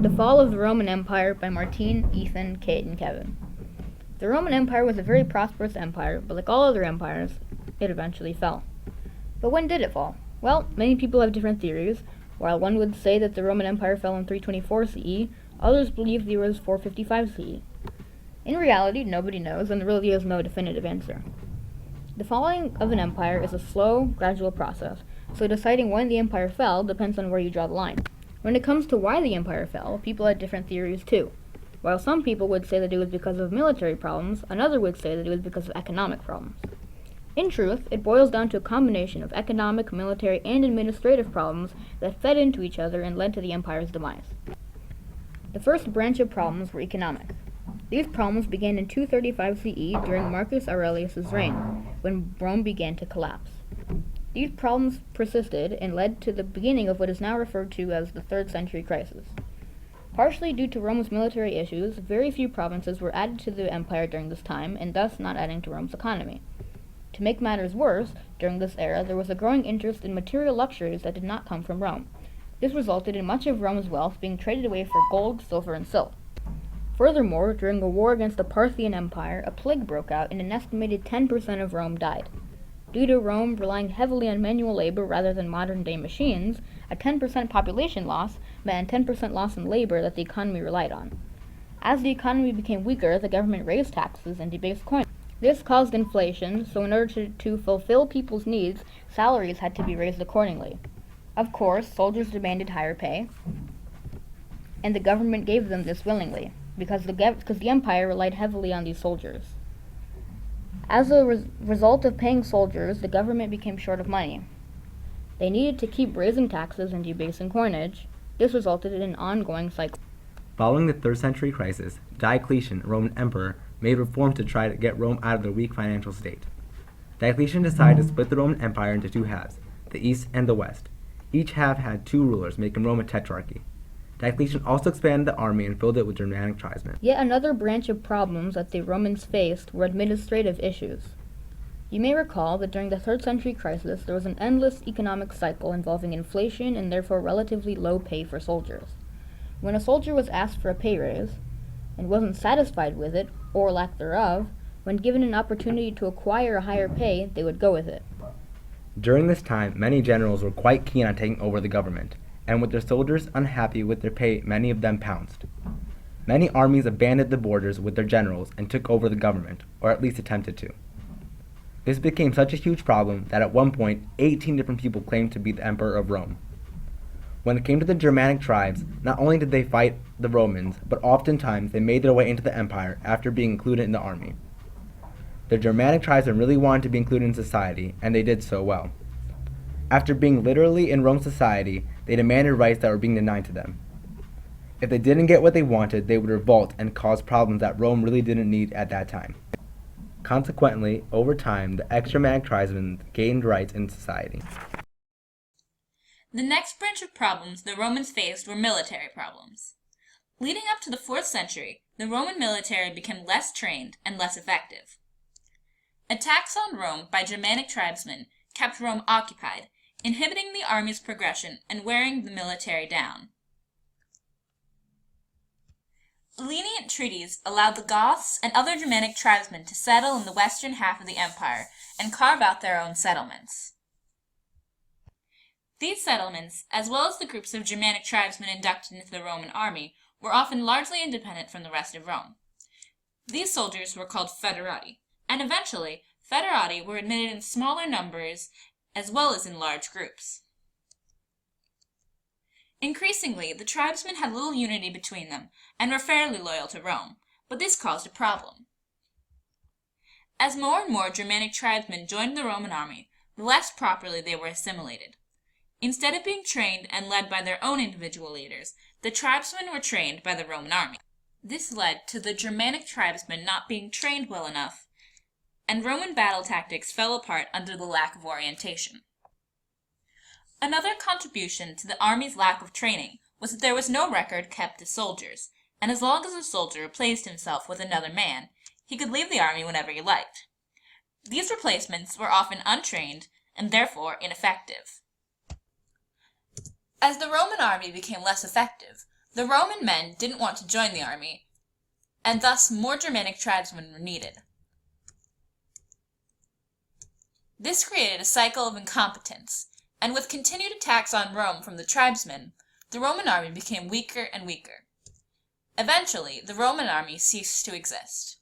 The Fall of the Roman Empire by Martine, Ethan, Kate, and Kevin. The Roman Empire was a very prosperous empire, but like all other empires, it eventually fell. But when did it fall? Well, many people have different theories. While one would say that the Roman Empire fell in 324 CE, others believe it was 455 CE. In reality, nobody knows, and there really is no definitive answer. The falling of an empire is a slow, gradual process, so deciding when the empire fell depends on where you draw the line. When it comes to why the empire fell, people had different theories too. While some people would say that it was because of military problems, another would say that it was because of economic problems. In truth, it boils down to a combination of economic, military, and administrative problems that fed into each other and led to the empire's demise. The first branch of problems were economic. These problems began in 235 CE during Marcus Aurelius' reign, when Rome began to collapse. These problems persisted and led to the beginning of what is now referred to as the 3rd century crisis. Partially due to Rome's military issues, very few provinces were added to the empire during this time, and thus not adding to Rome's economy. To make matters worse, during this era there was a growing interest in material luxuries that did not come from Rome. This resulted in much of Rome's wealth being traded away for gold, silver, and silk. Furthermore, during a war against the Parthian Empire, a plague broke out and an estimated 10% of Rome died. Due to Rome relying heavily on manual labor rather than modern-day machines, a 10% population loss meant a 10% loss in labor that the economy relied on. As the economy became weaker, the government raised taxes and debased coin. This caused inflation, so in order to fulfill people's needs, salaries had to be raised accordingly. Of course, soldiers demanded higher pay, and the government gave them this willingly, because the empire relied heavily on these soldiers. As a result of paying soldiers, the government became short of money. They needed to keep raising taxes and debasing coinage. This resulted in an ongoing cycle. Following the 3rd century crisis, Diocletian, a Roman emperor, made reforms to try to get Rome out of their weak financial state. Diocletian decided to split the Roman Empire into 2 halves, the East and the West. Each half had 2 rulers, making Rome a tetrarchy. Diocletian also expanded the army and filled it with Germanic tribesmen. Yet another branch of problems that the Romans faced were administrative issues. You may recall that during the 3rd century crisis there was an endless economic cycle involving inflation and therefore relatively low pay for soldiers. When a soldier was asked for a pay raise and wasn't satisfied with it, or lack thereof, when given an opportunity to acquire a higher pay, they would go with it. During this time, many generals were quite keen on taking over the government, and with their soldiers unhappy with their pay, many of them pounced. Many armies abandoned the borders with their generals and took over the government, or at least attempted to. This became such a huge problem that at one point, 18 different people claimed to be the emperor of Rome. When it came to the Germanic tribes, not only did they fight the Romans, but oftentimes they made their way into the empire after being included in the army. The Germanic tribesmen really wanted to be included in society, and they did so well. After being literally in Rome's society, they demanded rights that were being denied to them. If they didn't get what they wanted, they would revolt and cause problems that Rome really didn't need at that time. Consequently, over time, the ex-Germanic tribesmen gained rights in society. The next branch of problems the Romans faced were military problems. Leading up to the 4th century, the Roman military became less trained and less effective. Attacks on Rome by Germanic tribesmen kept Rome occupied, inhibiting the army's progression and wearing the military down. Lenient treaties allowed the Goths and other Germanic tribesmen to settle in the western half of the empire and carve out their own settlements. These settlements, as well as the groups of Germanic tribesmen inducted into the Roman army, were often largely independent from the rest of Rome. These soldiers were called foederati, and eventually, foederati were admitted in smaller numbers as well as in large groups. Increasingly, the tribesmen had little unity between them and were fairly loyal to Rome, but this caused a problem. As more and more Germanic tribesmen joined the Roman army, the less properly they were assimilated. Instead of being trained and led by their own individual leaders, the tribesmen were trained by the Roman army. This led to the Germanic tribesmen not being trained well enough, and Roman battle tactics fell apart under the lack of orientation. Another contribution to the army's lack of training was that there was no record kept of soldiers, and as long as a soldier replaced himself with another man, he could leave the army whenever he liked. These replacements were often untrained and therefore ineffective. As the Roman army became less effective, The Roman men didn't want to join the army, and thus more Germanic tribesmen were needed. This created a cycle of incompetence, and with continued attacks on Rome from the tribesmen, the Roman army became weaker and weaker. Eventually, the Roman army ceased to exist.